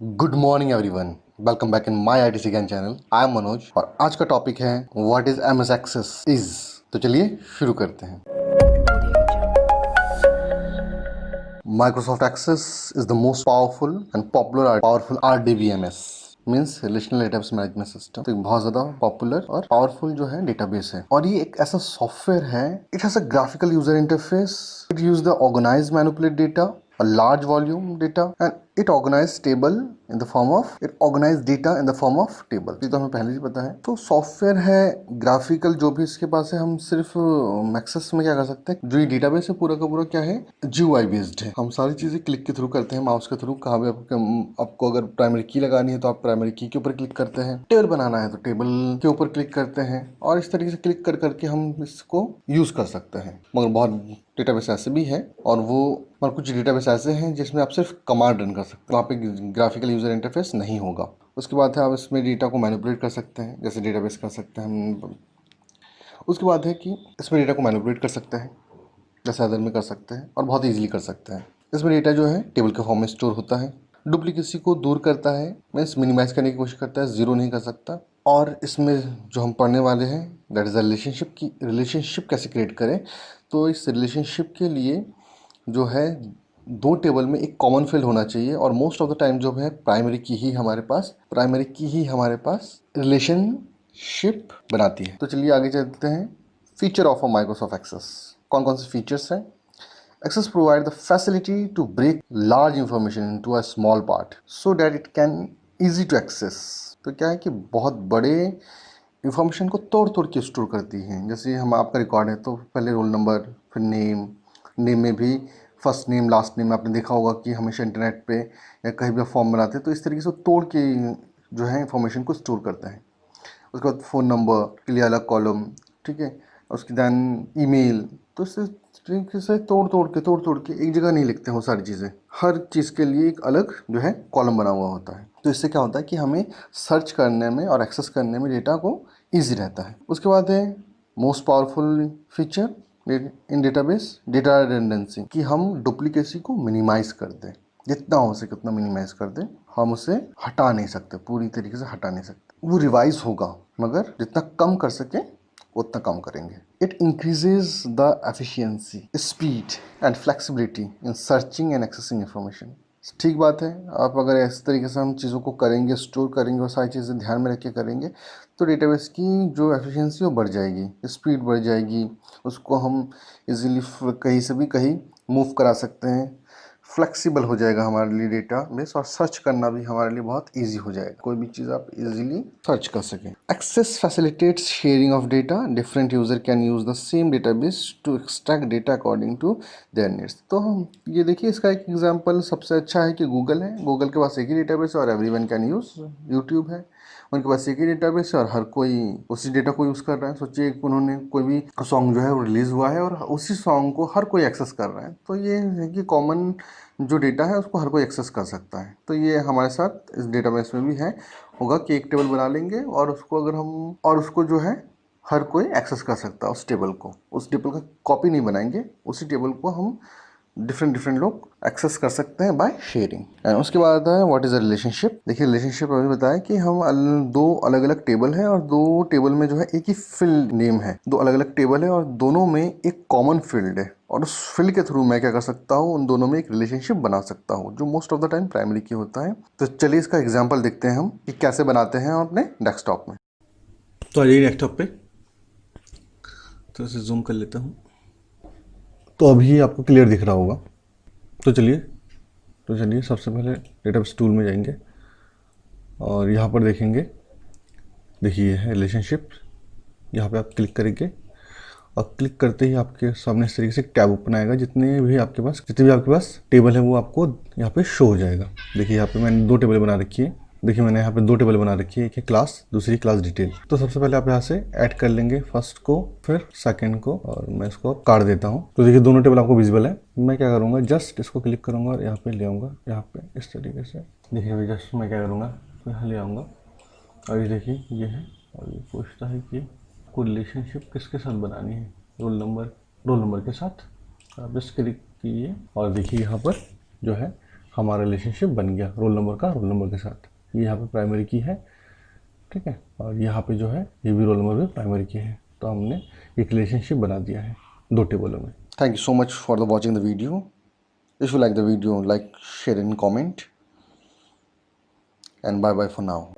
Good morning everyone, welcome back in my IT Gyan channel. I am Manoj और आज का topic है what is MS Access is. तो चलिए शुरू करते हैं। Microsoft Access is the most powerful RDBMS means relational database management system. तो बहुत ज्यादा पॉपुलर और पावरफुल जो है डेटाबेस है, और ये एक ऐसा सॉफ्टवेयर है। It has a graphical user interface. It use the organize manipulate data, a large volume data, and it organized table in the form of data in the form of table। ये तो हमें पहले ही पता है। तो software है graphical, जो भी इसके पास है। हम सिर्फ मैक्सेस में क्या कर सकते हैं, जो ये डेटाबेस है पूरा का पूरा क्या है, GUI बेस्ड है। हम सारी चीजें क्लिक के थ्रू करते हैं, माउस के थ्रू। कहाँ भी आपको अगर प्राइमरी की लगानी है तो आप प्राइमरी की के ऊपर क्लिक करते हैं। टेबल बनाना है तो टेबल के ऊपर क्लिक करते हैं, और इस तरीके से क्लिक कर करके हम इसको यूज कर सकते हैं। मगर बहुत डेटाबेस ऐसे भी है और कुछ डेटाबेस ऐसे हैं जिसमें आप सिर्फ कमांड रन कर सकते हैं, वहाँ पे ग्राफिकल यूजर इंटरफेस नहीं होगा। उसके बाद है आप इसमें डेटा को मैनिपुलेट कर सकते हैं, जैसे डेटाबेस कर सकते हैं हम। उसके बाद है कि इसमें डेटा को मैनिपुलेट कर सकते हैं, जैसे अदर में कर सकते हैं, और बहुत ईजिली कर सकते हैं। इसमें डेटा जो है टेबल के फॉर्म में स्टोर होता है। डुप्लीकेसी को दूर करता है, मीन्स मिनिमाइज करने की कोशिश करता है, जीरो नहीं कर सकता। और इसमें जो हम पढ़ने वाले हैं दैट इज रिलेशनशिप कैसे क्रिएट करें। तो इस रिलेशनशिप के लिए जो है दो टेबल में एक कॉमन फील्ड होना चाहिए, और मोस्ट ऑफ द टाइम जो है प्राइमरी की ही हमारे पास रिलेशनशिप बनाती है। तो चलिए आगे चलते हैं। Feature of a Microsoft Access, कौन कौन से फीचर्स हैं। Access provide the facility to break large information into a small part so that it can easy to access। तो क्या है कि बहुत बड़े इंफॉर्मेशन को तोड़ तोड़ के स्टोर करती हैं। जैसे हम आपका रिकॉर्ड है तो पहले रोल नंबर, फिर नेम में भी फर्स्ट नेम लास्ट नेम। आपने देखा होगा कि हमेशा इंटरनेट पे या कहीं भी फॉर्म बनाते हैं तो इस तरीके से तोड़ के जो है इंफॉर्मेशन को स्टोर करते हैं। उसके बाद फ़ोन नंबर के लिए अलग कॉलम, ठीक है। उसके दैन ईमेल। तो इस तरीके से तोड़ तोड़ के एक जगह नहीं लिखते हैं वो सारी चीज़ें। हर चीज़ के लिए एक अलग जो है कॉलम बना हुआ होता है। तो इससे क्या होता है कि हमें सर्च करने में और एक्सेस करने में डेटा को ईजी रहता है। उसके बाद है most powerful feature in database, data redundancy, कि हम डुप्लीकेसी को मिनिमाइज कर दें, जितना हो सके उतना मिनिमाइज कर दें। हम उसे हटा नहीं सकते, पूरी तरीके से हटा नहीं सकते। वो रिवाइज होगा, मगर जितना कम कर सके उतना कम करेंगे। It increases the efficiency, speed and flexibility in searching and accessing information. ठीक बात है। आप अगर इस तरीके से हम चीज़ों को करेंगे, स्टोर करेंगे और सारी चीज़ें ध्यान में रख के करेंगे तो डेटाबेस की जो एफिशिएंसी वो बढ़ जाएगी, स्पीड बढ़ जाएगी। उसको हम इजीली कहीं से भी कहीं मूव करा सकते हैं। फ्लेक्सिबल हो जाएगा हमारे लिए डेटा बेस, और सर्च करना भी हमारे लिए बहुत इजी हो जाएगा। कोई भी चीज़ आप इजीली सर्च कर सकें। Access facilitates sharing of data. Different user can use the same database to extract data according to their needs. तो हम ये देखिए, इसका एक एग्जांपल सबसे अच्छा है कि गूगल है। गूगल के पास एक ही डेटाबेस है और एवरीवन कैन यूज। यूट्यूब है, उनके पास एक ही डेटाबेस है और हर कोई उसी डेटा को यूज़ कर रहा है। सोचिए उन्होंने कोई भी सॉन्ग जो है वो रिलीज़ हुआ है और उसी सॉन्ग को हर कोई एक्सेस कर रहा है। तो ये है कि कॉमन जो डेटा है उसको हर कोई एक्सेस कर सकता है। तो ये हमारे साथ इस डेटाबेस में भी है, होगा कि एक टेबल बना लेंगे और उसको अगर हम और उसको जो है हर कोई एक्सेस कर सकता है उस टेबल को। उस टेबल का कॉपी नहीं बनाएंगे, उसी टेबल को हम डिफरेंट लोग एक्सेस कर सकते हैं बाय शेयरिंग। एंड उसके बाद आता है व्हाट इज अ रिलेशनशिप। देखिए रिलेशनशिप अभी बताया कि हम दो अलग अलग टेबल है और दो टेबल में जो है एक ही फील्ड नेम है। दो अलग अलग टेबल है और दोनों में एक कॉमन फील्ड है, और उस फील्ड के थ्रू मैं क्या कर सकता हूँ, उन दोनों में एक रिलेशनशिप बना सकता हूँ, जो most of the time primary की होता है। तो चलिए इसका एग्जाम्पल देखते हैं हम कि कैसे बनाते हैं अपने डेस्कटॉप में। तो आ जाइए डेस्कटॉप पे, तो इसे जूम कर लेता हूँ। तो अभी आपको क्लियर दिख रहा होगा। तो चलिए सबसे पहले डेटाबेस टूल में जाएंगे और यहाँ पर देखेंगे, देखिए है रिलेशनशिप। यहाँ पे आप क्लिक करेंगे और क्लिक करते ही आपके सामने इस तरीके से टैब ओपन आएगा। जितने भी आपके पास टेबल है वो आपको यहाँ पे शो हो जाएगा। देखिए यहाँ पे मैंने दो टेबल बना रखी है। देखिए मैंने यहाँ पे दो टेबल बना रखी है, एक है क्लास, दूसरी क्लास डिटेल। तो सबसे पहले आप यहाँ से ऐड कर लेंगे फर्स्ट को, फिर सेकंड को, और मैं इसको काट देता हूँ। तो देखिए दोनों टेबल आपको विजिबल है। मैं क्या करूँगा, जस्ट इसको क्लिक करूँगा और यहाँ पे ले आऊँगा, यहाँ पे इस तरीके से। देखिए अभी जस्ट मैं क्या करूँगा, तो यहाँ ले आऊँगा और ये देखिए ये है। और ये पूछता है कि आपको रिलेशनशिप किसके साथ बनानी है, रोल नंबर के साथ। आप जस्ट क्लिक कीजिए और देखिए यहाँ पर जो है हमारा रिलेशनशिप बन गया रोल नंबर का रोल नंबर के साथ। ये यहाँ पे प्राइमरी की है, ठीक है, और यहाँ पे जो है ये भी रोल नंबर भी प्राइमरी की है। तो हमने एक रिलेशनशिप बना दिया है 2 टेबलों में। Thank you so much for watching the video. If you like the video, like, share and comment, and bye bye for now.